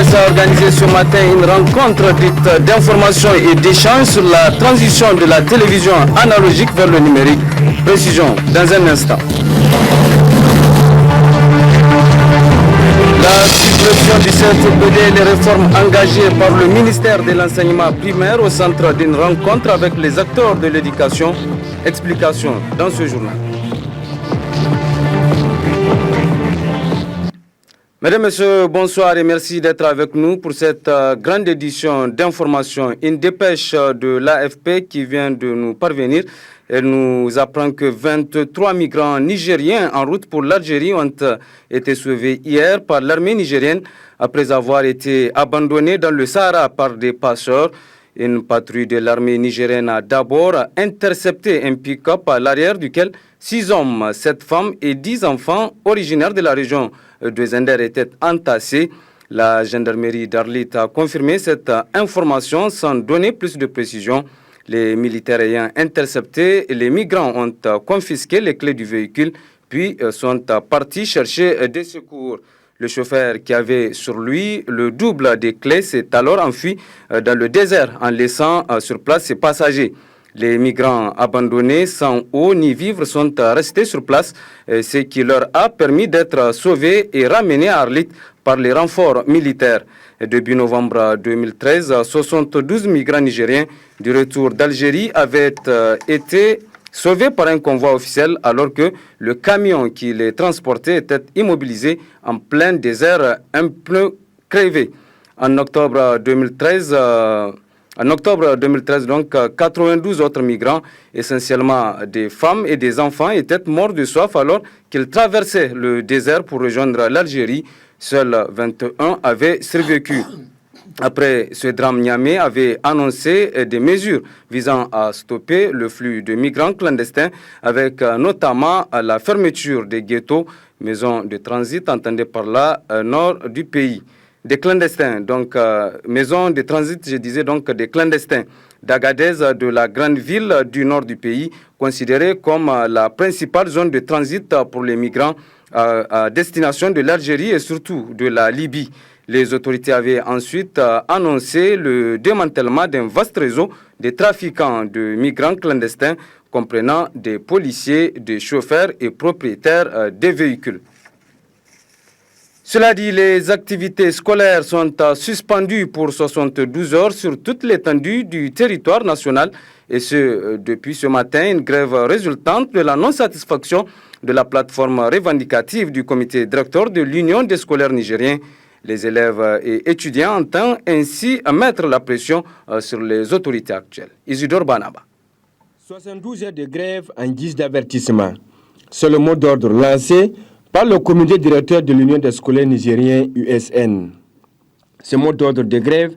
l'UDPS a organisé ce matin une rencontre dite d'information et d'échange sur la transition de la télévision analogique vers le numérique. Précision dans un instant. La suppression du CFPD et les réformes engagées par le ministère de l'enseignement primaire au centre d'une rencontre avec les acteurs de l'éducation. Explication dans ce journal. Mesdames, Messieurs, bonsoir et merci d'être avec nous pour cette grande édition d'information. Une dépêche de l'AFP qui vient de nous parvenir. Elle nous apprend que 23 migrants nigériens en route pour l'Algérie ont été sauvés hier par l'armée nigérienne après avoir été abandonnés dans le Sahara par des passeurs. Une patrouille de l'armée nigérienne a d'abord intercepté un pick-up à l'arrière duquel 6 hommes, 7 femmes et 10 enfants originaires de la région de Zender étaient entassés. La gendarmerie d'Arlit a confirmé cette information sans donner plus de précision. Les militaires ayant intercepté les migrants ont confisqué les clés du véhicule puis sont partis chercher des secours. Le chauffeur qui avait sur lui le double des clés s'est alors enfui dans le désert en laissant sur place ses passagers. Les migrants abandonnés sans eau ni vivres sont restés sur place, ce qui leur a permis d'être sauvés et ramenés à Arlit par les renforts militaires. Début novembre 2013, 72 migrants nigériens du retour d'Algérie avaient été sauvés par un convoi officiel alors que le camion qui les transportait était immobilisé en plein désert, un peu crevé. En octobre 2013, donc, 92 autres migrants, essentiellement des femmes et des enfants, étaient morts de soif alors qu'ils traversaient le désert pour rejoindre l'Algérie. Seuls 21 avaient survécu. Après ce drame, Niamey avait annoncé des mesures visant à stopper le flux de migrants clandestins avec notamment la fermeture des ghettos, maisons de transit, entendez par là, nord du pays. Des clandestins, donc maisons de transit, je disais donc des clandestins d'Agadez, de la grande ville du nord du pays, considérée comme la principale zone de transit pour les migrants à destination de l'Algérie et surtout de la Libye. Les autorités avaient ensuite annoncé le démantèlement d'un vaste réseau de trafiquants de migrants clandestins comprenant des policiers, des chauffeurs et propriétaires des véhicules. Cela dit, les activités scolaires sont suspendues pour 72 heures sur toute l'étendue du territoire national et ce, depuis ce matin, une grève résultante de la non-satisfaction de la plateforme revendicative du comité directeur de l'Union des scolaires nigériens. Les élèves et étudiants entendent ainsi mettre la pression sur les autorités actuelles. Isidore Banaba. 72 heures de grève en guise d'avertissement. C'est le mot d'ordre lancé par le comité directeur de l'Union des scolaires nigériens USN. Ce mot d'ordre de grève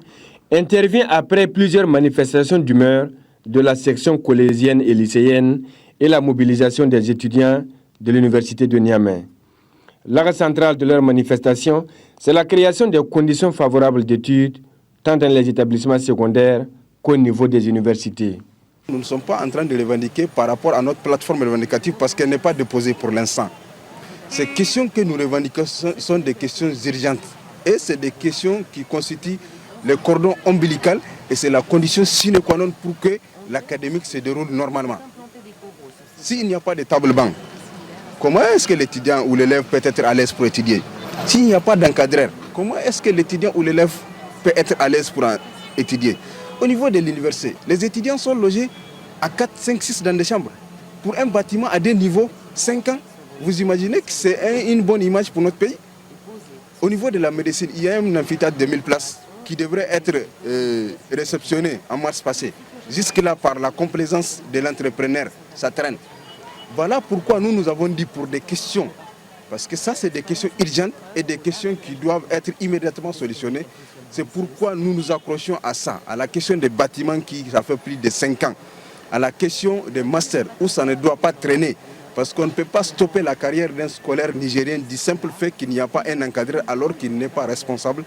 intervient après plusieurs manifestations d'humeur de la section collégienne et lycéenne et la mobilisation des étudiants de l'université de Niamey. L'axe central de leur manifestation, c'est la création des conditions favorables d'études, tant dans les établissements secondaires qu'au niveau des universités. Nous ne sommes pas en train de revendiquer par rapport à notre plateforme revendicative parce qu'elle n'est pas déposée pour l'instant. Ces questions que nous revendiquons sont des questions urgentes et c'est des questions qui constituent le cordon ombilical et c'est la condition sine qua non pour que l'académique se déroule normalement. S'il n'y a pas de table banc, comment est-ce que l'étudiant ou l'élève peut être à l'aise pour étudier? S'il n'y a pas d'encadreur, comment est-ce que l'étudiant ou l'élève peut être à l'aise pour étudier? Au niveau de l'université, les étudiants sont logés à 4, 5, 6 dans des chambres. Pour un bâtiment à des niveaux, 5 ans, vous imaginez que c'est une bonne image pour notre pays? Au niveau de la médecine, il y a un amphithéâtre de 1000 places qui devrait être réceptionné en mars passé. Jusque-là, par la complaisance de l'entrepreneur, ça traîne. Voilà pourquoi nous avons dit pour des questions, parce que ça c'est des questions urgentes et des questions qui doivent être immédiatement solutionnées. C'est pourquoi nous nous accrochons à ça, à la question des bâtiments qui ça fait plus de 5 ans, à la question des masters où ça ne doit pas traîner. Parce qu'on ne peut pas stopper la carrière d'un scolaire nigérien du simple fait qu'il n'y a pas un encadreur alors qu'il n'est pas responsable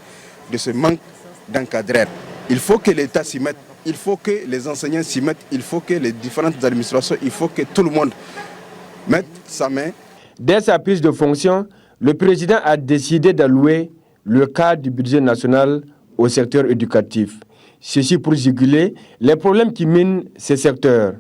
de ce manque d'encadreur. Il faut que l'État s'y mette, il faut que les enseignants s'y mettent, il faut que les différentes administrations, il faut que tout le monde mette sa main. Dès sa prise de fonction, le président a décidé d'allouer le cas du budget national au secteur éducatif. Ceci pour juguler les problèmes qui minent ces secteurs.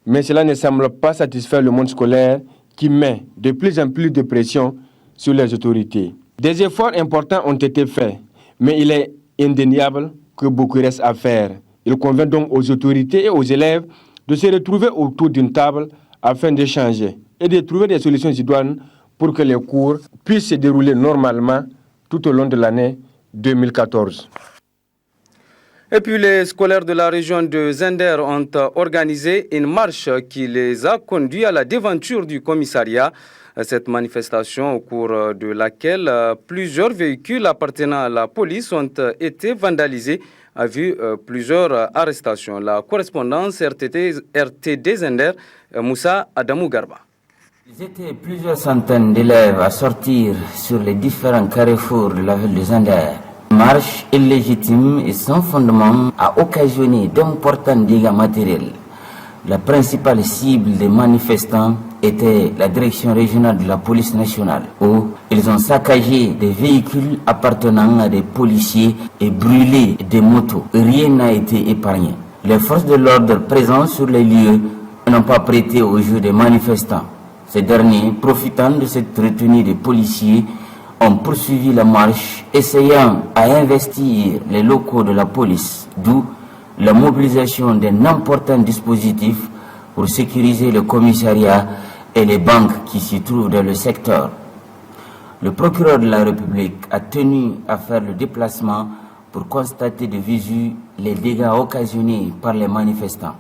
Mais cela ne semble pas satisfaire le monde scolaire qui met de plus en plus de pression sur les autorités. Des efforts importants ont été faits, mais il est indéniable que beaucoup reste à faire. Il convient donc aux autorités et aux élèves de se retrouver autour d'une table afin d'échanger et de trouver des solutions idoines pour que les cours puissent se dérouler normalement tout au long de l'année 2014. Et puis les scolaires de la région de Zender ont organisé une marche qui les a conduits à la devanture du commissariat. Cette manifestation au cours de laquelle plusieurs véhicules appartenant à la police ont été vandalisés a vu plusieurs arrestations. La correspondance RTD Zender, Moussa Adamou Garba. Ils étaient plusieurs centaines d'élèves à sortir sur les différents carrefours de la ville de Zender. Marche illégitime et sans fondement a occasionné d'importants dégâts matériels. La principale cible des manifestants était la direction régionale de la police nationale, où ils ont saccagé des véhicules appartenant à des policiers et brûlé des motos. Rien n'a été épargné. Les forces de l'ordre présentes sur les lieux n'ont pas prêté au jeu des manifestants. Ces derniers, profitant de cette retenue des policiers, ont poursuivi la marche, essayant à investir les locaux de la police, d'où la mobilisation d'un important dispositif pour sécuriser le commissariat et les banques qui s'y trouvent dans le secteur. Le procureur de la République a tenu à faire le déplacement pour constater de visu les dégâts occasionnés par les manifestants.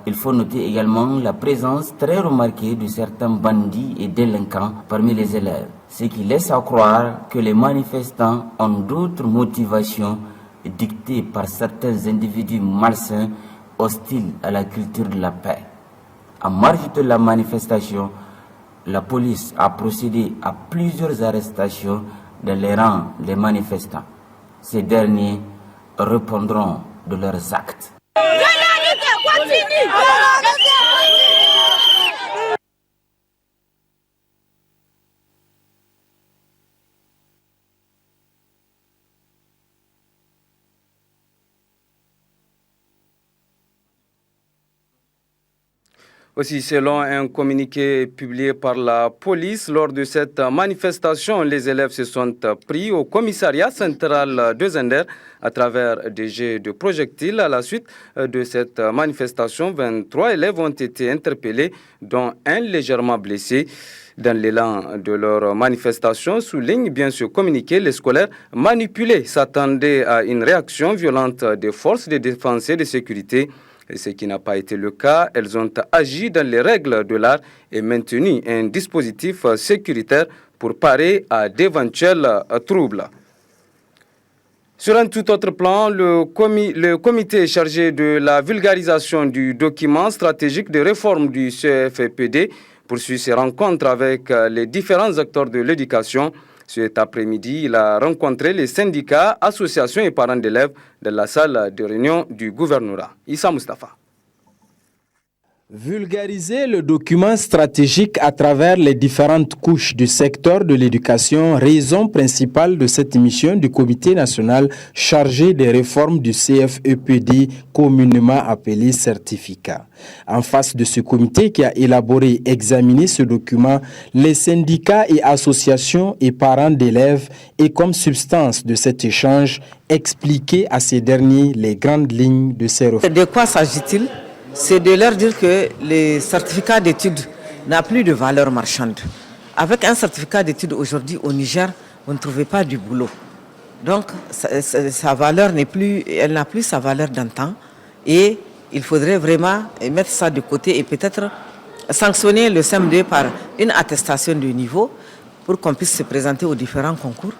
Il faut noter également la présence très remarquée de certains bandits et délinquants parmi les élèves, ce qui laisse à croire que les manifestants ont d'autres motivations dictées par certains individus malsains hostiles à la culture de la paix. En marge de la manifestation, la police a procédé à plusieurs arrestations dans les rangs des manifestants. Ces derniers répondront de leurs actes. Aussi, selon un communiqué publié par la police, lors de cette manifestation, les élèves se sont pris au commissariat central de Zender à travers des jets de projectiles. À la suite de cette manifestation, 23 élèves ont été interpellés, dont un légèrement blessé. Dans l'élan de leur manifestation, souligne bien ce communiqué, les scolaires manipulés s'attendaient à une réaction violente des forces de défense et de sécurité. Et ce qui n'a pas été le cas, elles ont agi dans les règles de l'art et maintenu un dispositif sécuritaire pour parer à d'éventuels troubles. Sur un tout autre plan, le comité chargé de la vulgarisation du document stratégique de réforme du CFEPD poursuit ses rencontres avec les différents acteurs de l'éducation. Cet après-midi, il a rencontré les syndicats, associations et parents d'élèves de la salle de réunion du gouvernorat. Issa Mustafa. Vulgariser le document stratégique à travers les différentes couches du secteur de l'éducation, raison principale de cette mission du comité national chargé des réformes du CFEPD, communément appelé certificat. En face de ce comité qui a élaboré et examiné ce document, les syndicats et associations et parents d'élèves et comme substance de cet échange, expliquer à ces derniers les grandes lignes de ces réformes. De quoi s'agit-il ? C'est de leur dire que le certificat d'études n'a plus de valeur marchande. Avec un certificat d'études aujourd'hui au Niger, vous ne trouvez pas du boulot. Donc sa valeur elle n'a plus sa valeur d'antan et il faudrait vraiment mettre ça de côté et peut-être sanctionner le CM2 par une attestation de niveau pour qu'on puisse se présenter aux différents concours.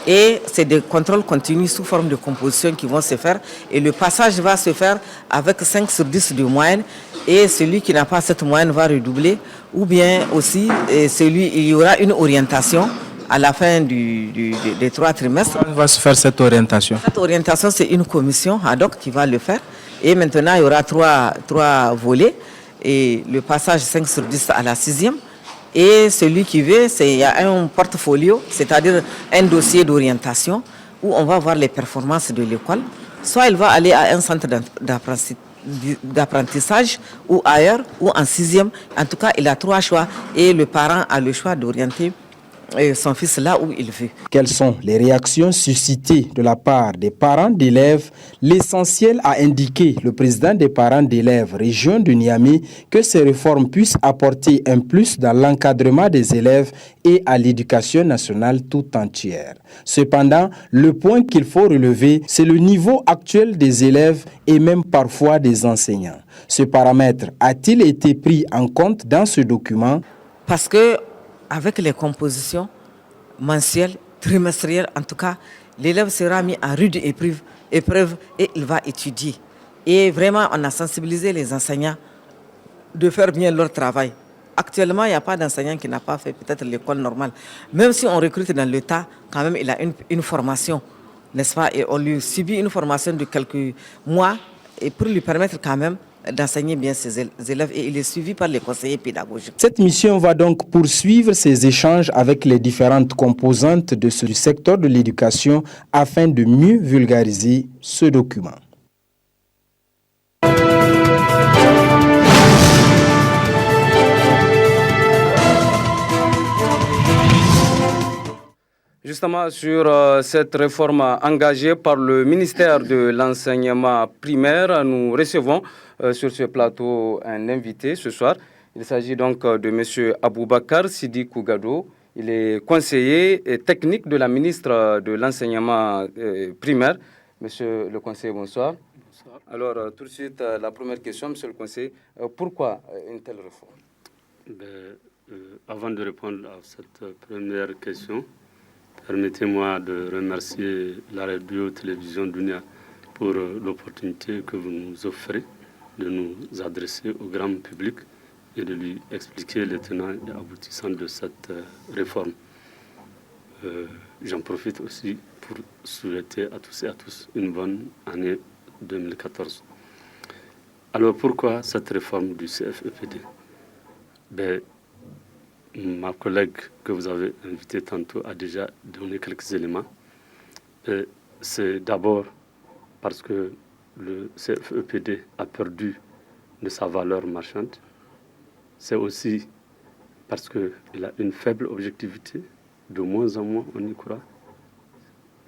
Et c'est des contrôles continus sous forme de composition qui vont se faire. Et le passage va se faire avec 5 sur 10 de moyenne. Et celui qui n'a pas cette moyenne va redoubler. Ou bien aussi, il y aura une orientation à la fin des 3 trimestres. Comment va se faire cette orientation? Cette orientation, c'est une commission ad hoc qui va le faire. Et maintenant, il y aura 3 volets. Et le passage 5 sur 10 à la 6e. Et celui qui veut, il y a un portfolio, c'est-à-dire un dossier d'orientation où on va voir les performances de l'école. Soit il va aller à un centre d'apprentissage ou ailleurs, ou en 6e. En tout cas, il a 3 choix et le parent a le choix d'orienter son fils là où il veut. Quelles sont les réactions suscitées de la part des parents d'élèves? L'essentiel a indiqué le président des parents d'élèves région de Niamey que ces réformes puissent apporter un plus dans l'encadrement des élèves et à l'éducation nationale tout entière. Cependant, le point qu'il faut relever, c'est le niveau actuel des élèves et même parfois des enseignants. Ce paramètre a-t-il été pris en compte dans ce document? Parce que avec les compositions mensuelles, trimestrielles, en tout cas, l'élève sera mis en rude épreuve et il va étudier. Et vraiment, on a sensibilisé les enseignants de faire bien leur travail. Actuellement, il n'y a pas d'enseignant qui n'a pas fait peut-être l'école normale. Même si on recrute dans l'État, quand même, il a une formation, n'est-ce pas? Et on lui subit une formation de quelques mois et pour lui permettre quand même d'enseigner bien ses élèves et il est suivi par les conseillers pédagogiques. Cette mission va donc poursuivre ses échanges avec les différentes composantes du secteur de l'éducation afin de mieux vulgariser ce document. Justement, sur cette réforme engagée par le ministère de l'Enseignement primaire, nous recevons sur ce plateau un invité ce soir. Il s'agit donc de M. Aboubakar Sidi Kougado. Il est conseiller technique de la ministre de l'Enseignement primaire. Monsieur le conseiller, bonsoir. Bonsoir. Alors, tout de suite, la première question, monsieur le conseiller. Pourquoi une telle réforme? Avant de répondre à cette première question, permettez-moi de remercier la radio-télévision Dunia pour l'opportunité que vous nous offrez de nous adresser au grand public et de lui expliquer les tenants et aboutissants de cette réforme. J'en profite aussi pour souhaiter à tous et à tous une bonne année 2014. Alors pourquoi cette réforme du CFEPD? Ma collègue que vous avez invitée tantôt a déjà donné quelques éléments. C'est d'abord parce que le CFEPD a perdu de sa valeur marchande. C'est aussi parce qu'il a une faible objectivité. De moins en moins, on y croit.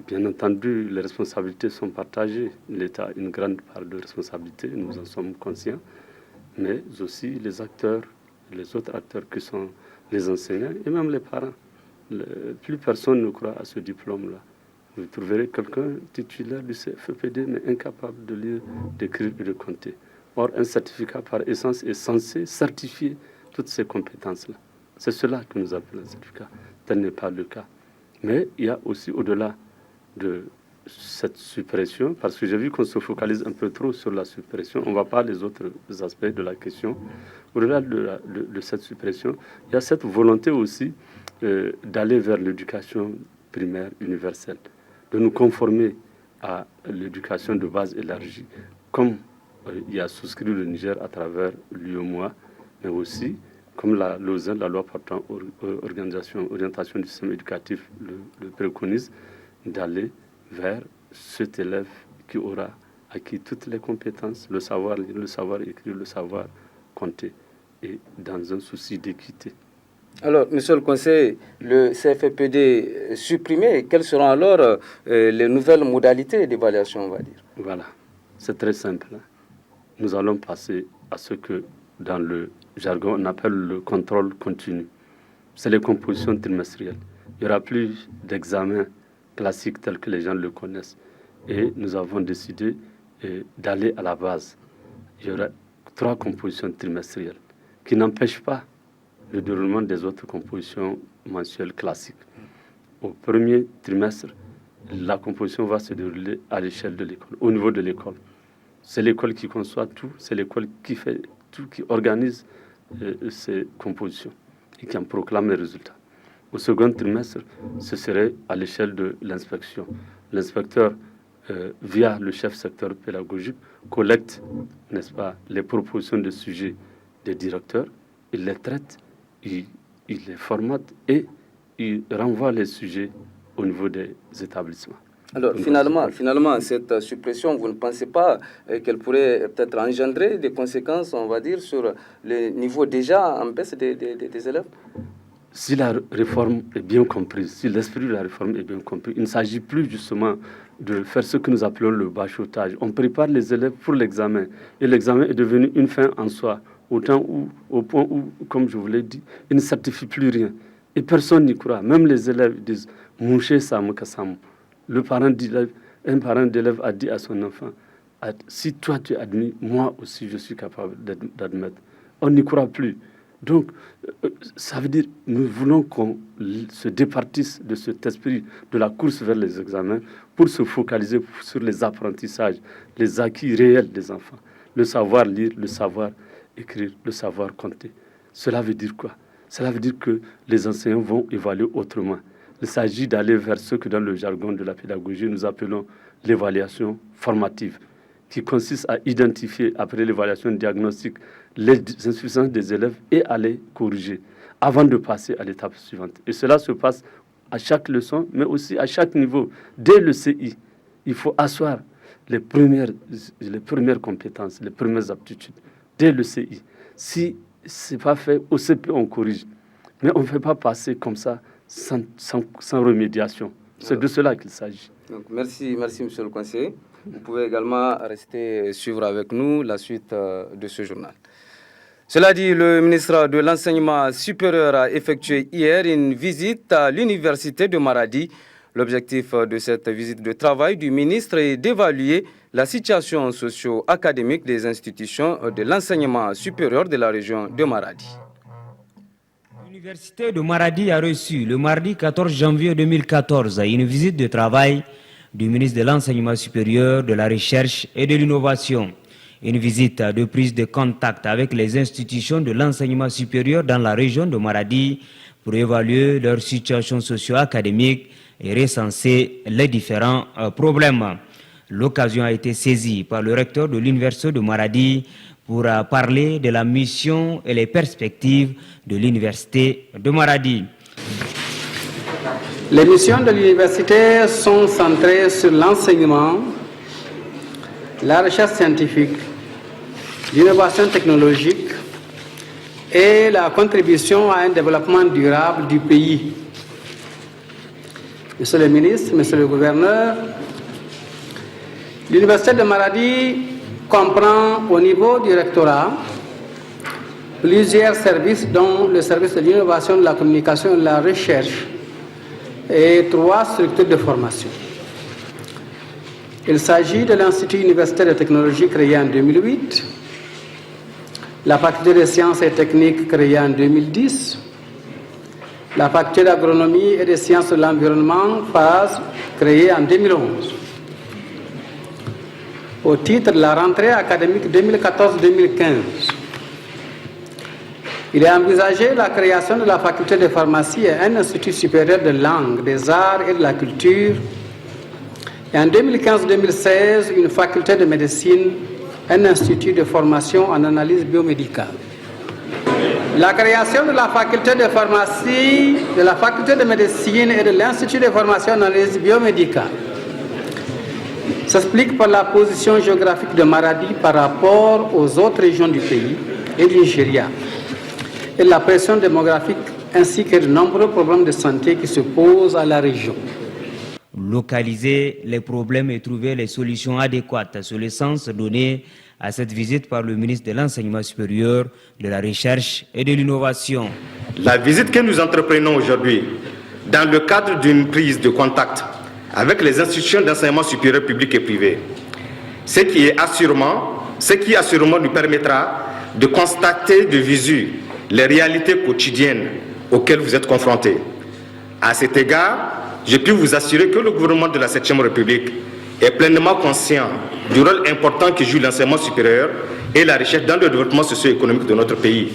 Bien entendu, les responsabilités sont partagées. L'État a une grande part de responsabilité, nous en sommes conscients. Mais aussi les acteurs, les autres acteurs qui sont les enseignants et même les parents. Plus personne ne croit à ce diplôme-là. Vous trouverez quelqu'un titulaire du CFEPD mais incapable de lire, d'écrire et de compter. Or, un certificat par essence est censé certifier toutes ces compétences-là. C'est cela que nous appelons un certificat. Tel n'est pas le cas. Mais il y a aussi au-delà de cette suppression, parce que j'ai vu qu'on se focalise un peu trop sur la suppression, on ne voit pas les autres aspects de la question. Au-delà de cette suppression, il y a cette volonté aussi d'aller vers l'éducation primaire universelle, de nous conformer à l'éducation de base élargie, comme il a souscrit le Niger à travers l'UEMOA, mais aussi comme la Lausanne, la loi portant orientation du système éducatif le préconise, d'aller vers cet élève qui aura acquis toutes les compétences, le savoir lire, le savoir écrire, le savoir compter, et dans un souci d'équité. Alors, monsieur le conseiller, le CFEPD supprimé, quelles seront alors les nouvelles modalités d'évaluation, on va dire? Voilà, c'est très simple. Nous allons passer à ce que, dans le jargon, on appelle le contrôle continu. C'est les compositions trimestrielles. Il n'y aura plus d'examens classiques tels que les gens le connaissent. Et nous avons décidé d'aller à la base. Il y aura 3 compositions trimestrielles qui n'empêchent pas le déroulement des autres compositions mensuelles classiques. Au premier trimestre, la composition va se dérouler à l'échelle de l'école, au niveau de l'école. C'est l'école qui conçoit tout, c'est l'école qui fait tout, qui organise ces compositions et qui en proclame les résultats. Au second trimestre, ce serait à l'échelle de l'inspection. L'inspecteur, via le chef secteur pédagogique, collecte, n'est-ce pas, les propositions de sujets des directeurs, il les traite, il il les formate et il renvoie les sujets au niveau des établissements. Alors finalement, cette suppression, vous ne pensez pas qu'elle pourrait peut-être engendrer des conséquences, on va dire, sur le niveau déjà en baisse des élèves? Si la réforme est bien comprise, si l'esprit de la réforme est bien compris, il ne s'agit plus justement de faire ce que nous appelons le bachotage. On prépare les élèves pour l'examen et l'examen est devenu une fin en soi, au point où, comme je vous l'ai dit, il ne certifie plus rien. Et personne n'y croit. Même les élèves disent « Mouché Samu Kassamu ». Un parent d'élève a dit à son enfant « Si toi tu es admis, moi aussi je suis capable d'admettre ». On n'y croit plus. Donc, ça veut dire nous voulons qu'on se départisse de cet esprit de la course vers les examens pour se focaliser sur les apprentissages, les acquis réels des enfants. Le savoir lire, le savoir écrire, le savoir compter. Cela veut dire quoi? Cela veut dire que les enseignants vont évaluer autrement. Il s'agit d'aller vers ce que dans le jargon de la pédagogie nous appelons l'évaluation formative, qui consiste à identifier, après l'évaluation diagnostique, les insuffisances des élèves et à les corriger avant de passer à l'étape suivante. Et cela se passe à chaque leçon, mais aussi à chaque niveau. Dès le CI, il faut asseoir les premières compétences, les premières aptitudes. Dès le CI. Si ce n'est pas fait, au CP, on corrige. Mais on ne fait pas passer comme ça, sans remédiation. C'est de cela qu'il s'agit. Donc, merci, monsieur le conseiller. Vous pouvez également rester suivre avec nous la suite de ce journal. Cela dit, le ministre de l'Enseignement supérieur a effectué hier une visite à l'université de Maradi. L'objectif de cette visite de travail du ministre est d'évaluer la situation socio-académique des institutions de l'enseignement supérieur de la région de Maradi. L'université de Maradi a reçu le mardi 14 janvier 2014 une visite de travail du ministre de l'Enseignement supérieur, de la Recherche et de l'Innovation. Une visite de prise de contact avec les institutions de l'enseignement supérieur dans la région de Maradi pour évaluer leur situation socio-académique et recenser les différents problèmes. L'occasion a été saisie par le recteur de l'université de Maradi pour parler de la mission et les perspectives de l'université de Maradi. Les missions de l'université sont centrées sur l'enseignement, la recherche scientifique, l'innovation technologique et la contribution à un développement durable du pays. Monsieur le ministre, monsieur le gouverneur, l'université de Maradi comprend au niveau du rectorat plusieurs services, dont le service de l'innovation, de la communication et de la recherche, et 3 structures de formation. Il s'agit de l'Institut universitaire de technologie créé en 2008, la faculté des sciences et techniques créée en 2010, la faculté d'agronomie et des sciences de l'environnement, FAS, créée en 2011. Au titre de la rentrée académique 2014-2015, il est envisagé la création de la faculté de pharmacie et un institut supérieur de langue, des arts et de la culture. Et en 2015-2016, une faculté de médecine, un institut de formation en analyse biomédicale. La création de la faculté de pharmacie, de la faculté de médecine et de l'institut de formation en analyse biomédicale s'explique par la position géographique de Maradi par rapport aux autres régions du pays et du Nigeria, et la pression démographique ainsi que de nombreux problèmes de santé qui se posent à la région. Localiser les problèmes et trouver les solutions adéquates, c'est le sens donné à cette visite par le ministre de l'Enseignement supérieur, de la Recherche et de l'Innovation. La visite que nous entreprenons aujourd'hui, dans le cadre d'une prise de contact avec les institutions d'enseignement supérieur public et privé, ce qui assurément nous permettra de constater de visu les réalités quotidiennes auxquelles vous êtes confrontés. À cet égard, je puis vous assurer que le gouvernement de la 7e République est pleinement conscient du rôle important que joue l'enseignement supérieur et la recherche dans le développement socio-économique de notre pays.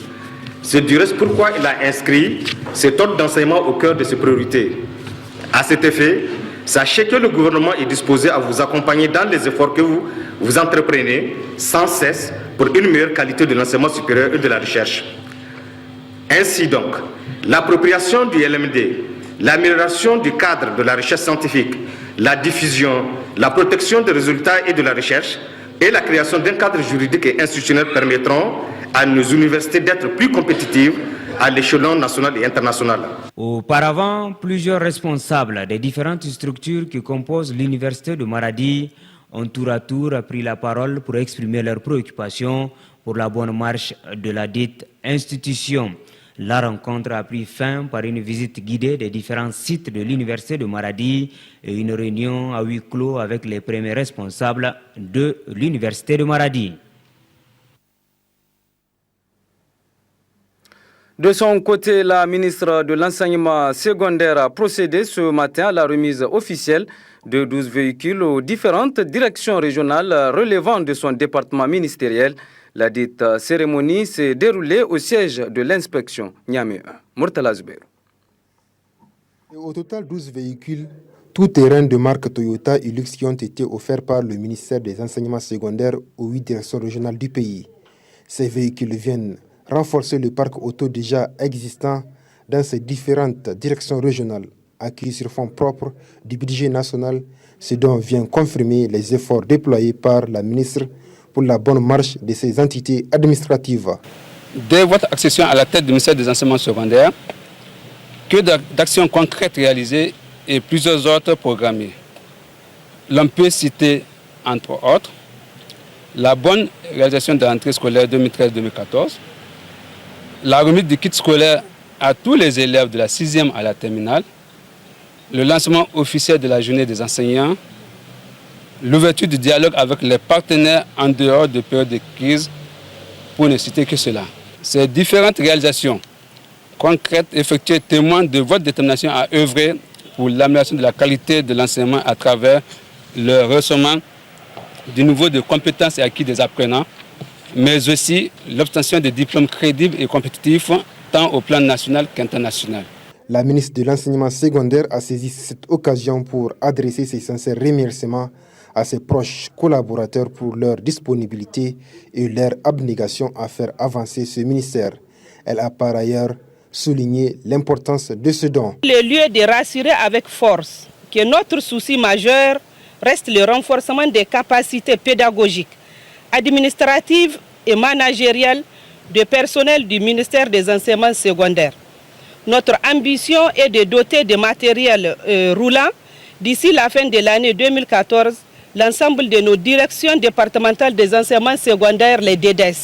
C'est du reste pourquoi il a inscrit cet ordre d'enseignement au cœur de ses priorités. À cet effet, sachez que le gouvernement est disposé à vous accompagner dans les efforts que vous entreprenez sans cesse pour une meilleure qualité de l'enseignement supérieur et de la recherche. Ainsi donc, l'appropriation du LMD, l'amélioration du cadre de la recherche scientifique, la diffusion, la protection des résultats et de la recherche et la création d'un cadre juridique et institutionnel permettront à nos universités d'être plus compétitives à l'échelon national et international. Auparavant, plusieurs responsables des différentes structures qui composent l'université de Maradi ont tour à tour pris la parole pour exprimer leurs préoccupations pour la bonne marche de la dite institution. La rencontre a pris fin par une visite guidée des différents sites de l'université de Maradi et une réunion à huis clos avec les premiers responsables de l'université de Maradi. De son côté, la ministre de l'Enseignement secondaire a procédé ce matin à la remise officielle de 12 véhicules aux différentes directions régionales relevant de son département ministériel. La dite cérémonie s'est déroulée au siège de l'inspection Niamey 1. Murtala Zuber. Au total, 12 véhicules tout-terrain de marque Toyota Hilux qui ont été offerts par le ministère des Enseignements secondaires aux 8 directions régionales du pays. Ces véhicules viennent renforcer le parc auto déjà existant dans ces différentes directions régionales, acquis sur fonds propres du budget national, ce dont vient confirmer les efforts déployés par la ministre pour la bonne marche de ces entités administratives. Dès votre accession à la tête du ministère des Enseignements secondaires, que d'actions concrètes réalisées et plusieurs autres programmées. L'on peut citer, entre autres, la bonne réalisation de la rentrée scolaire 2013-2014, la remise du kit scolaire à tous les élèves de la 6e à la terminale, le lancement officiel de la journée des enseignants, l'ouverture du dialogue avec les partenaires en dehors de périodes de crise, pour ne citer que cela. Ces différentes réalisations concrètes effectuées témoignent de votre détermination à œuvrer pour l'amélioration de la qualité de l'enseignement à travers le rehaussement du niveau de compétences et acquis des apprenants, mais aussi l'obtention de diplômes crédibles et compétitifs tant au plan national qu'international. La ministre de l'Enseignement secondaire a saisi cette occasion pour adresser ses sincères remerciements à ses proches collaborateurs pour leur disponibilité et leur abnégation à faire avancer ce ministère. Elle a par ailleurs souligné l'importance de ce don. Le lieu de rassurer avec force que notre souci majeur reste le renforcement des capacités pédagogiques, administratives et managériales du personnel du ministère des Enseignements secondaires. Notre ambition est de doter de matériel roulant d'ici la fin de l'année 2014 l'ensemble de nos directions départementales des enseignements secondaires, les DEDES.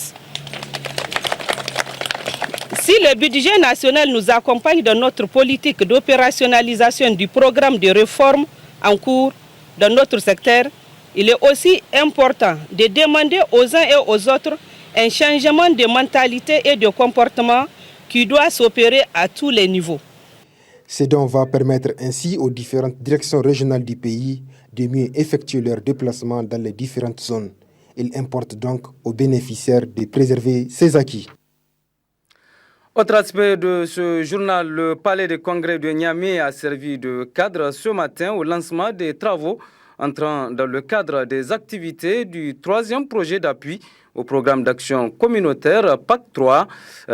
Si le budget national nous accompagne dans notre politique d'opérationnalisation du programme de réforme en cours dans notre secteur, il est aussi important de demander aux uns et aux autres un changement de mentalité et de comportement qui doit s'opérer à tous les niveaux. Ce don va permettre ainsi aux différentes directions régionales du pays de mieux effectuer leurs déplacements dans les différentes zones. Il importe donc aux bénéficiaires de préserver ces acquis. Autre aspect de ce journal, le palais de congrès de Niamey a servi de cadre ce matin au lancement des travaux entrant dans le cadre des activités du 3e projet d'appui au programme d'action communautaire PAC 3.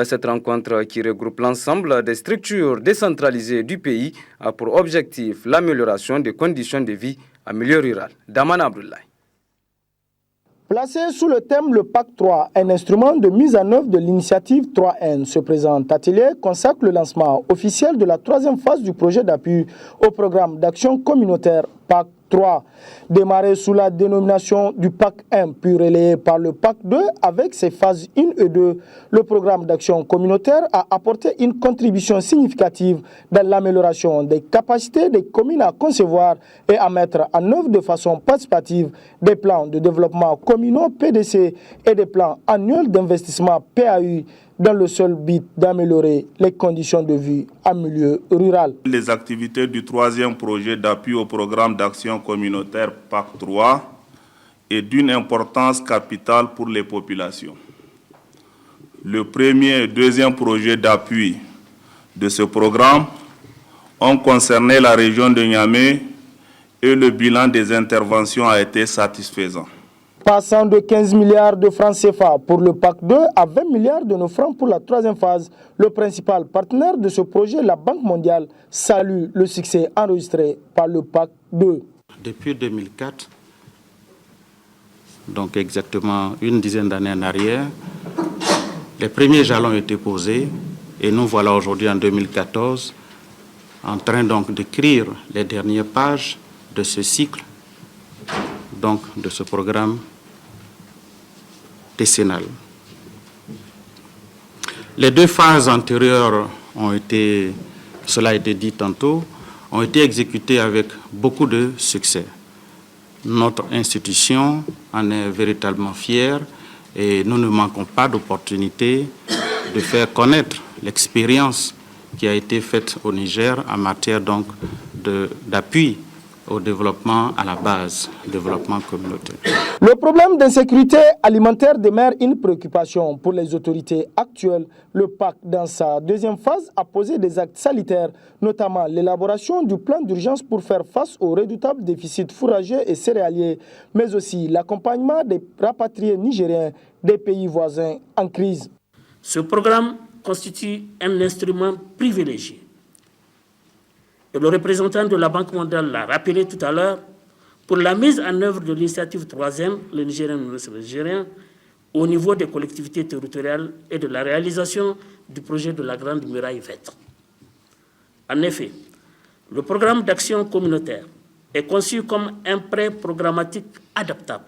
Cette rencontre qui regroupe l'ensemble des structures décentralisées du pays a pour objectif l'amélioration des conditions de vie en milieu rural. Damana Abdoulaye. Placé sous le thème le PAC 3, un instrument de mise en œuvre de l'initiative 3N, ce présent atelier consacre le lancement officiel de la 3e phase du projet d'appui au programme d'action communautaire PAC 3. Démarré sous la dénomination du PAC 1, puis relayé par le PAC 2 avec ses phases 1 et 2, le programme d'action communautaire a apporté une contribution significative dans l'amélioration des capacités des communes à concevoir et à mettre en œuvre de façon participative des plans de développement communaux PDC et des plans annuels d'investissement PAU dans le seul but d'améliorer les conditions de vie en milieu rural. Les activités du 3e projet d'appui au programme d'action communautaire PAC 3 est d'une importance capitale pour les populations. Le 1er et 2e projet d'appui de ce programme ont concerné la région de Niamey et le bilan des interventions a été satisfaisant. Passant de 15 milliards de francs CFA pour le PAC 2 à 20 milliards de nos francs pour la troisième phase, le principal partenaire de ce projet, la Banque mondiale, salue le succès enregistré par le PAC 2. Depuis 2004, donc exactement une dizaine d'années en arrière, les premiers jalons ont été posés et nous voilà aujourd'hui en 2014 en train donc d'écrire les dernières pages de ce cycle, donc de ce programme décennal. Les deux phases antérieures ont été, cela a été dit tantôt, ont été exécutées avec beaucoup de succès. Notre institution en est véritablement fière et nous ne manquons pas d'opportunité de faire connaître l'expérience qui a été faite au Niger en matière donc d'appui au développement à la base, développement communautaire. Le problème d'insécurité alimentaire demeure une préoccupation pour les autorités actuelles. Le PAC, dans sa deuxième phase, a posé des actes salutaires, notamment l'élaboration du plan d'urgence pour faire face au redoutable déficit fourragers et céréaliers, mais aussi l'accompagnement des rapatriés nigériens des pays voisins en crise. Ce programme constitue un instrument privilégié. Et le représentant de la Banque mondiale l'a rappelé tout à l'heure, pour la mise en œuvre de l'initiative 3e, le Nigérien, au niveau des collectivités territoriales et de la réalisation du projet de la Grande Muraille verte. En effet, le programme d'action communautaire est conçu comme un prêt programmatique adaptable,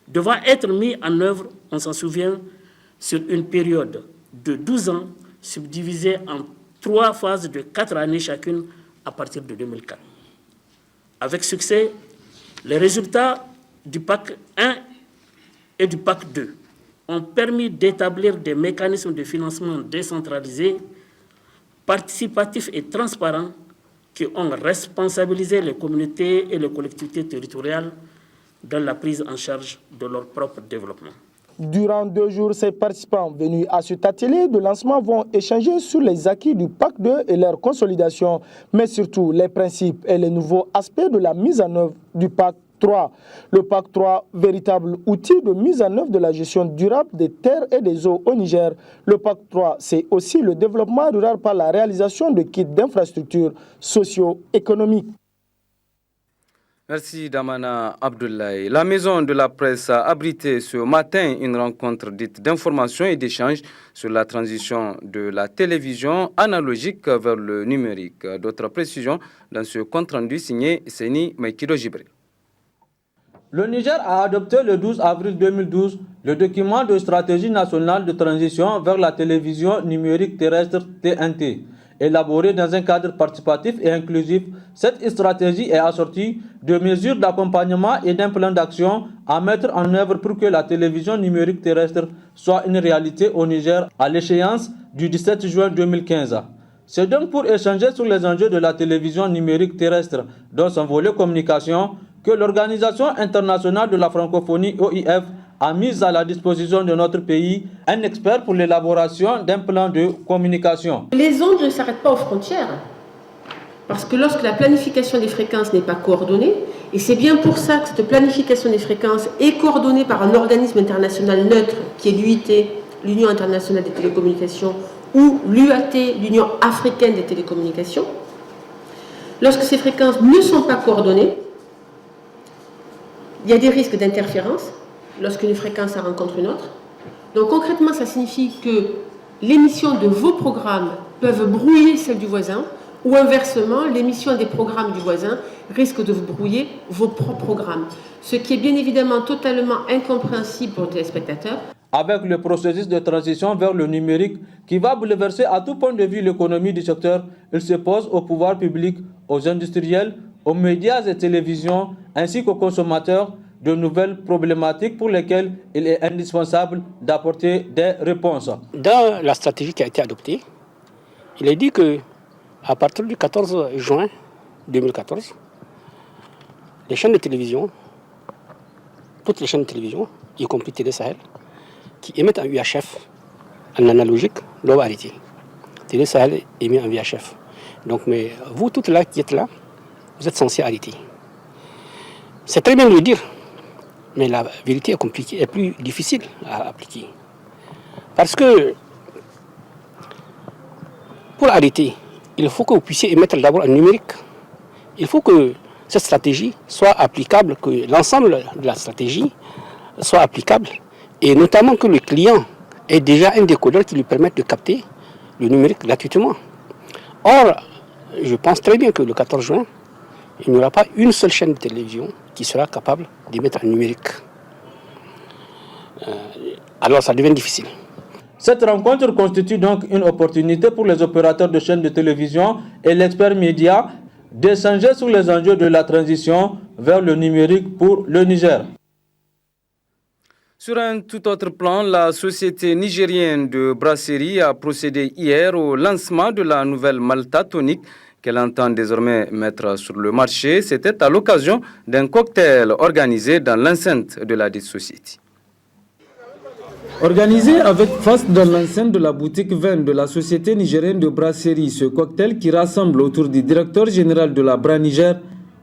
devant être mis en œuvre, on s'en souvient, sur une période de 12 ans, subdivisée en 3 phases de 4 années chacune, à partir de 2004. Avec succès, les résultats du PAC 1 et du PAC 2 ont permis d'établir des mécanismes de financement décentralisés, participatifs et transparents qui ont responsabilisé les communautés et les collectivités territoriales dans la prise en charge de leur propre développement. Durant 2 jours, ces participants venus à cet atelier de lancement vont échanger sur les acquis du PAC 2 et leur consolidation, mais surtout les principes et les nouveaux aspects de la mise en œuvre du PAC 3. Le PAC 3, véritable outil de mise en œuvre de la gestion durable des terres et des eaux au Niger. Le PAC 3, c'est aussi le développement rural par la réalisation de kits d'infrastructures socio-économiques. Merci Damana Abdoulaye. La maison de la presse a abrité ce matin une rencontre dite d'information et d'échange sur la transition de la télévision analogique vers le numérique. D'autres précisions dans ce compte-rendu signé Seni Maikido Jibril. Le Niger a adopté le 12 avril 2012 le document de stratégie nationale de transition vers la télévision numérique terrestre TNT. Élaborée dans un cadre participatif et inclusif, cette stratégie est assortie de mesures d'accompagnement et d'un plan d'action à mettre en œuvre pour que la télévision numérique terrestre soit une réalité au Niger à l'échéance du 17 juin 2015. C'est donc pour échanger sur les enjeux de la télévision numérique terrestre dans son volet communication que l'Organisation internationale de la francophonie OIF a mis à la disposition de notre pays un expert pour l'élaboration d'un plan de communication. Les ondes ne s'arrêtent pas aux frontières, parce que lorsque la planification des fréquences n'est pas coordonnée, et c'est bien pour ça que cette planification des fréquences est coordonnée par un organisme international neutre qui est l'UIT, l'Union internationale des télécommunications, ou l'UAT, l'Union africaine des télécommunications, lorsque ces fréquences ne sont pas coordonnées, il y a des risques d'interférence lorsqu'une fréquence rencontre une autre. Donc concrètement, ça signifie que l'émission de vos programmes peuvent brouiller celle du voisin, ou inversement, l'émission des programmes du voisin risque de vous brouiller vos propres programmes. Ce qui est bien évidemment totalement incompréhensible pour les téléspectateurs. Avec le processus de transition vers le numérique qui va bouleverser à tout point de vue l'économie du secteur, il se pose au pouvoir public, aux industriels, aux médias et télévisions, ainsi qu'aux consommateurs, de nouvelles problématiques pour lesquelles il est indispensable d'apporter des réponses. Dans la stratégie qui a été adoptée, il est dit qu'à partir du 14 juin 2014, les chaînes de télévision, toutes les chaînes de télévision, y compris Télé Sahel, qui émettent en UHF, en analogique, doivent arrêter. Télé Sahel émet en VHF. Donc, mais vous, toutes là qui êtes là, vous êtes censés arrêter. C'est très bien de le dire, Mais la vérité est compliquée, est plus difficile à appliquer. Parce que pour arrêter, il faut que vous puissiez émettre d'abord un numérique. Il faut que cette stratégie soit applicable, que l'ensemble de la stratégie soit applicable, et notamment que le client ait déjà un décodeur qui lui permette de capter le numérique gratuitement. Or, je pense très bien que le 14 juin, il n'y aura pas une seule chaîne de télévision qui sera capable d'émettre un numérique. Alors ça devient difficile. Cette rencontre constitue donc une opportunité pour les opérateurs de chaînes de télévision et l'expert média d'échanger sur les enjeux de la transition vers le numérique pour le Niger. Sur un tout autre plan, la société nigérienne de brasserie a procédé hier au lancement de la nouvelle Malta Tonic qu'elle entend désormais mettre sur le marché. C'était à l'occasion d'un cocktail organisé dans l'enceinte de la dite société. Organisé avec face dans l'enceinte de la boutique vin de la société nigérienne de brasserie, ce cocktail qui rassemble autour du directeur général de la Bra Niger,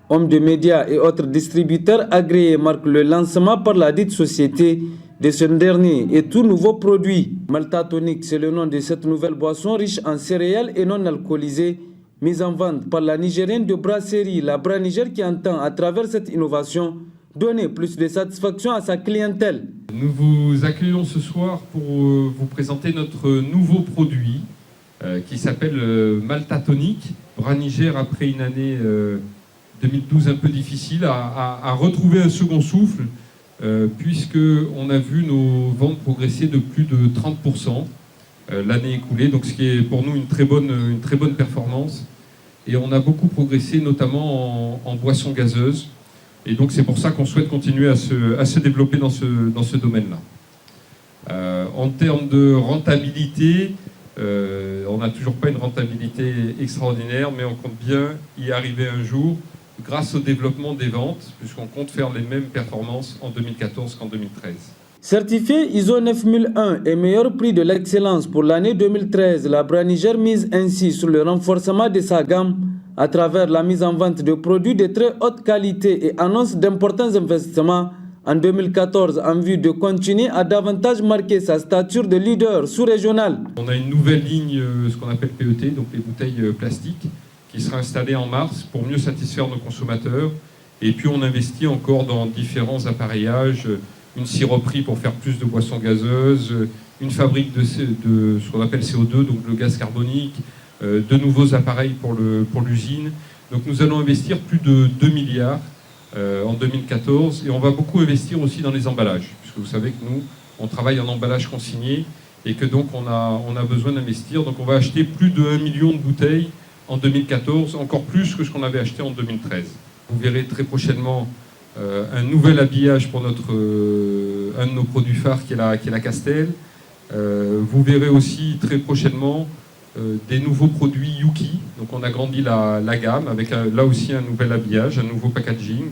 hommes de médias et autres distributeurs agréés marque le lancement par la dite société de ce dernier et tout nouveau produit. Malta Tonic, c'est le nom de cette nouvelle boisson riche en céréales et non alcoolisée, mise en vente par la nigérienne de brasserie, la Bra Niger, qui entend à travers cette innovation donner plus de satisfaction à sa clientèle. Nous vous accueillons ce soir pour vous présenter notre nouveau produit qui s'appelle Malta Tonic. Bra Niger, après une année 2012 un peu difficile, a retrouvé un second souffle puisqu'on a vu nos ventes progresser de plus de 30% l'année écoulée, donc ce qui est pour nous une très bonne performance. Et on a beaucoup progressé, notamment en boissons gazeuses. Et donc c'est pour ça qu'on souhaite continuer à se développer dans ce domaine-là. En termes de rentabilité, on n'a toujours pas une rentabilité extraordinaire, mais on compte bien y arriver un jour grâce au développement des ventes, puisqu'on compte faire les mêmes performances en 2014 qu'en 2013. Certifié ISO 9001 et meilleur prix de l'excellence pour l'année 2013, la Bra Niger mise ainsi sur le renforcement de sa gamme à travers la mise en vente de produits de très haute qualité et annonce d'importants investissements en 2014 en vue de continuer à davantage marquer sa stature de leader sous-régional. On a une nouvelle ligne, ce qu'on appelle PET, donc les bouteilles plastiques, qui sera installée en mars pour mieux satisfaire nos consommateurs. Et puis on investit encore dans différents appareillages, une siroperie pour faire plus de boissons gazeuses, une fabrique de ce qu'on appelle CO2, donc le gaz carbonique, de nouveaux appareils pour l'usine. Donc nous allons investir plus de 2 milliards en 2014 et on va beaucoup investir aussi dans les emballages, puisque vous savez que nous, on travaille en emballage consigné et que donc on a besoin d'investir. Donc on va acheter plus de 1 million de bouteilles en 2014, encore plus que ce qu'on avait acheté en 2013. Vous verrez très prochainement un nouvel habillage pour un de nos produits phares qui est la Castel. Vous verrez aussi très prochainement des nouveaux produits Yuki. Donc on a grandi la gamme avec là aussi un nouvel habillage, un nouveau packaging.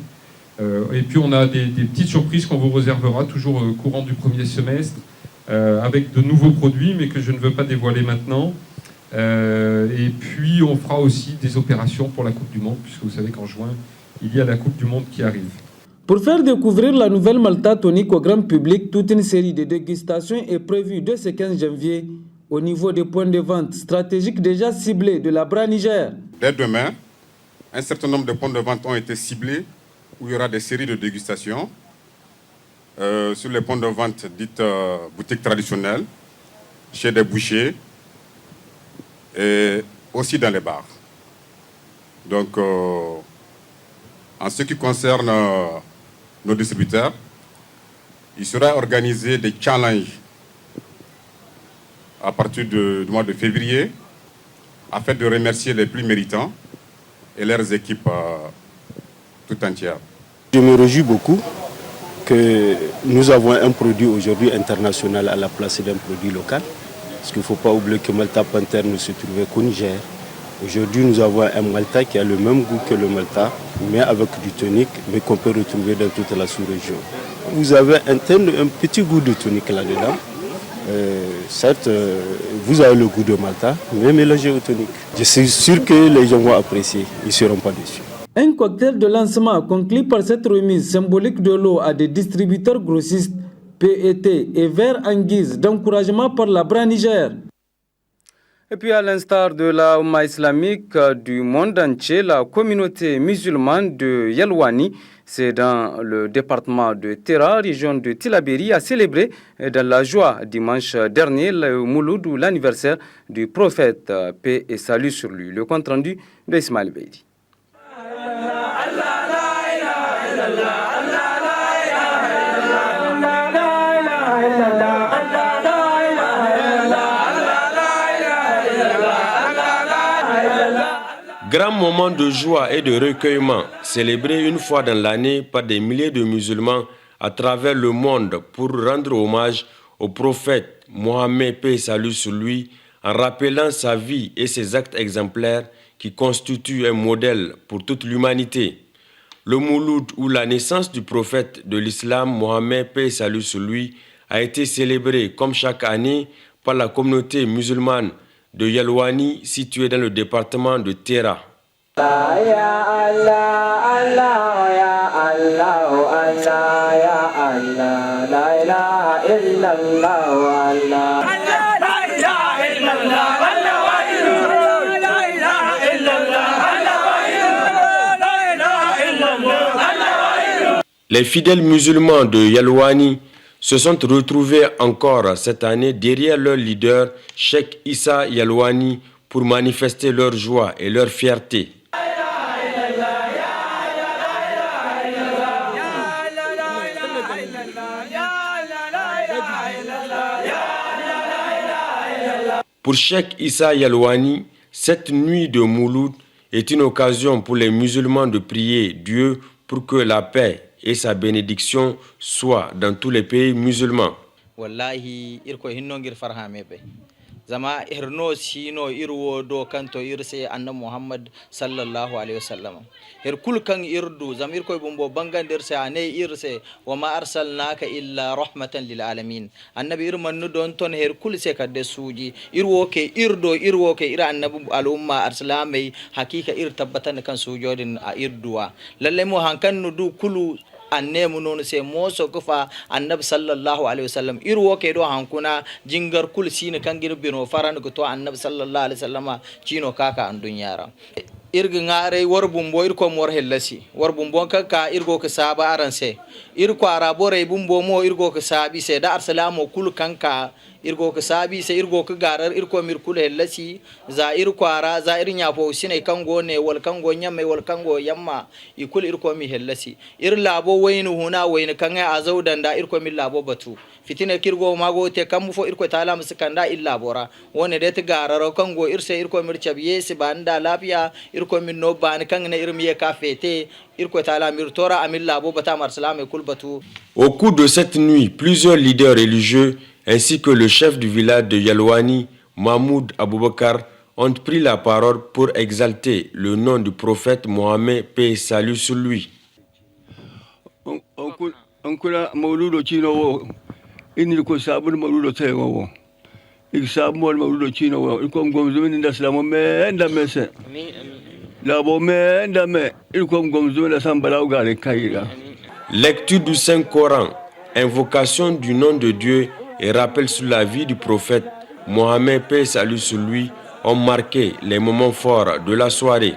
Et puis on a des petites surprises qu'on vous réservera toujours au courant du premier semestre avec de nouveaux produits mais que je ne veux pas dévoiler maintenant. Et puis on fera aussi des opérations pour la Coupe du Monde puisque vous savez qu'en juin il y a la Coupe du Monde qui arrive. Pour faire découvrir la nouvelle Malta Tonic au grand public, toute une série de dégustations est prévue dès ce 15 janvier au niveau des points de vente stratégiques déjà ciblés de la Bra Niger. Dès demain, un certain nombre de points de vente ont été ciblés où il y aura des séries de dégustations sur les points de vente dites boutiques traditionnelles, chez des bouchers et aussi dans les bars. Donc, en ce qui concerne nos distributeurs, il sera organisé des challenges à partir du mois de février afin de remercier les plus méritants et leurs équipes tout entières. Je me réjouis beaucoup que nous avons un produit aujourd'hui international à la place d'un produit local. Parce qu'il ne faut pas oublier que Malta Panther ne se trouvait qu'au Niger. Aujourd'hui, nous avons un Malta qui a le même goût que le Malta, mais avec du tonic, mais qu'on peut retrouver dans toute la sous-région. Vous avez un petit goût de tonic là-dedans. Certes, vous avez le goût de Malta, mais mélangé au tonic. Je suis sûr que les gens vont apprécier, ils ne seront pas déçus. Un cocktail de lancement conclu par cette remise symbolique de l'eau à des distributeurs grossistes PET et verts en guise d'encouragement par la BRA Niger. Et puis à l'instar de la Oumma islamique du monde entier, la communauté musulmane de Yelwani, c'est dans le département de Tera, région de Tillabéri, a célébré dans la joie dimanche dernier le Mouloud ou l'anniversaire du prophète, paix et salut sur lui. Le compte rendu de Ismaël Beidi. Grand moment de joie et de recueillement, célébré une fois dans l'année par des milliers de musulmans à travers le monde pour rendre hommage au prophète Mohammed, paix et salut sur lui, en rappelant sa vie et ses actes exemplaires qui constituent un modèle pour toute l'humanité. Le Mouloud, ou la naissance du prophète de l'islam, Mohammed, paix et salut sur lui, a été célébré comme chaque année par la communauté musulmane de Yelwani, située dans le département de Tera. Les fidèles musulmans de Yelwani se sont retrouvés encore cette année derrière leur leader, Cheikh Issa Yelwani, pour manifester leur joie et leur fierté. Pour Cheikh Issa Yelwani, cette nuit de Mouloud est une occasion pour les musulmans de prier Dieu pour que la paix et sa bénédiction soient dans tous les pays musulmans. Wallahi irko hinnongir farhamebe zama herno sino irwo do kanto irse anna Muhammad sallallahu alaihi wasallam her kul kan irdu zam irko bumbo bangandir ane irse wa ma arsalnaka illa rahmatan lil alamin annabi irman don ton her kul se kadde suji irwo ke ira annabi alumma arsalamai hakika ir tabbatan kan sujodin a irduwa lalle mu hankan du kulu annemu non se moso kufa annab sallallahu alaihi wasallam irwo ke do hankuna jingar kul sine kangir bino faran ko to annab sallallahu alaihi wasallama cino kaka an dunyara irgi ngare war bumbo irko mor hellasi war bumbo kaka irgo ka saba aranse irko arabore bumbo mo irgo ka sabi se da arsalamu kul kanka irgo ka sabi se irgo ka garar irko mir kul hellasi za irko ara za irnya fo sine kango ne wal kango nyamai wal kango yamma ikul irko mi hellasi ir labo waynu huna waynu kanga azaudan da irko mi labo batu fitina kirgo mago te kam fo irko taala muskanda illa bora wone de te gararo kango irse irko mir chabiye se banda lafiya irko min no ban kanga irmiye ka fete irko taala mir tora amil labo bata marsalame kul batu. Au cours de cette nuit, plusieurs leaders religieux ainsi que le chef du village de Yelwani, Mahmoud Aboubakar, ont pris la parole pour exalter le nom du prophète Mohammed, paix et salut sur lui. Lecture du Saint-Coran, invocation du nom de Dieu et rappel sur la vie du prophète Mohammed, paix et salut sur lui, ont marqué les moments forts de la soirée.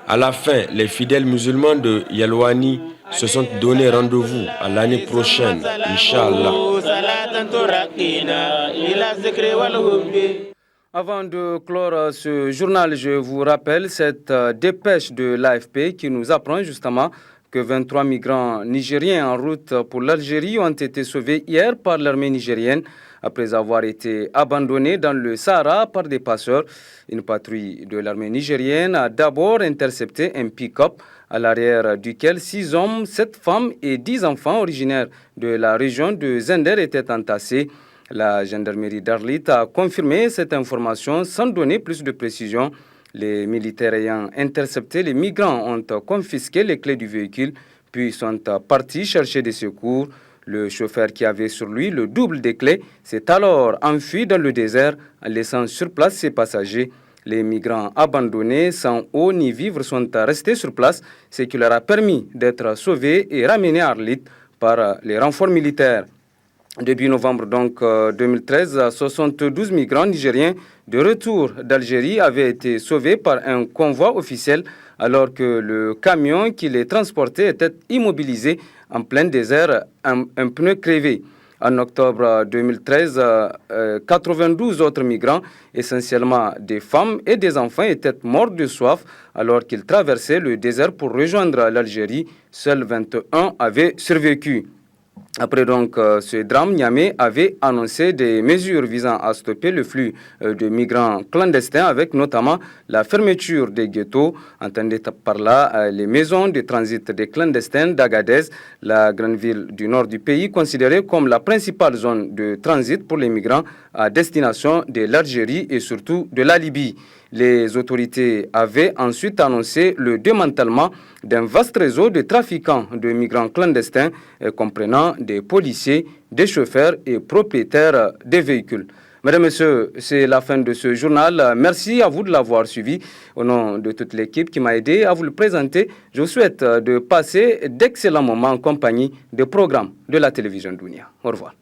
À la fin, les fidèles musulmans de Yelwani se sont donné rendez-vous à l'année prochaine, Inch'Allah. Avant de clore ce journal, je vous rappelle cette dépêche de l'AFP qui nous apprend justement que 23 migrants nigériens en route pour l'Algérie ont été sauvés hier par l'armée nigérienne après avoir été abandonnés dans le Sahara par des passeurs. Une patrouille de l'armée nigérienne a d'abord intercepté un pick-up à l'arrière duquel 6 hommes, 7 femmes et 10 enfants originaires de la région de Zender étaient entassés. La gendarmerie d'Arlit a confirmé cette information sans donner plus de précisions. Les militaires ayant intercepté les migrants ont confisqué les clés du véhicule, puis sont partis chercher des secours. Le chauffeur qui avait sur lui le double des clés s'est alors enfui dans le désert en laissant sur place ses passagers. Les migrants abandonnés sans eau ni vivre sont restés sur place, ce qui leur a permis d'être sauvés et ramenés à Arlit par les renforts militaires. Début novembre 2013, 72 migrants nigériens de retour d'Algérie avaient été sauvés par un convoi officiel alors que le camion qui les transportait était immobilisé en plein désert, un pneu crevé. En octobre 2013, 92 autres migrants, essentiellement des femmes et des enfants, étaient morts de soif alors qu'ils traversaient le désert pour rejoindre l'Algérie. Seuls 21 avaient survécu. Après ce drame, Niamey avait annoncé des mesures visant à stopper le flux de migrants clandestins avec notamment la fermeture des ghettos, entendez par là les maisons de transit des clandestins d'Agadez, la grande ville du nord du pays, considérée comme la principale zone de transit pour les migrants à destination de l'Algérie et surtout de la Libye. Les autorités avaient ensuite annoncé le démantèlement d'un vaste réseau de trafiquants de migrants clandestins comprenant des policiers, des chauffeurs et propriétaires des véhicules. Mesdames et messieurs, c'est la fin de ce journal. Merci à vous de l'avoir suivi. Au nom de toute l'équipe qui m'a aidé à vous le présenter, je vous souhaite de passer d'excellents moments en compagnie des programmes de la télévision Dunia. Au revoir.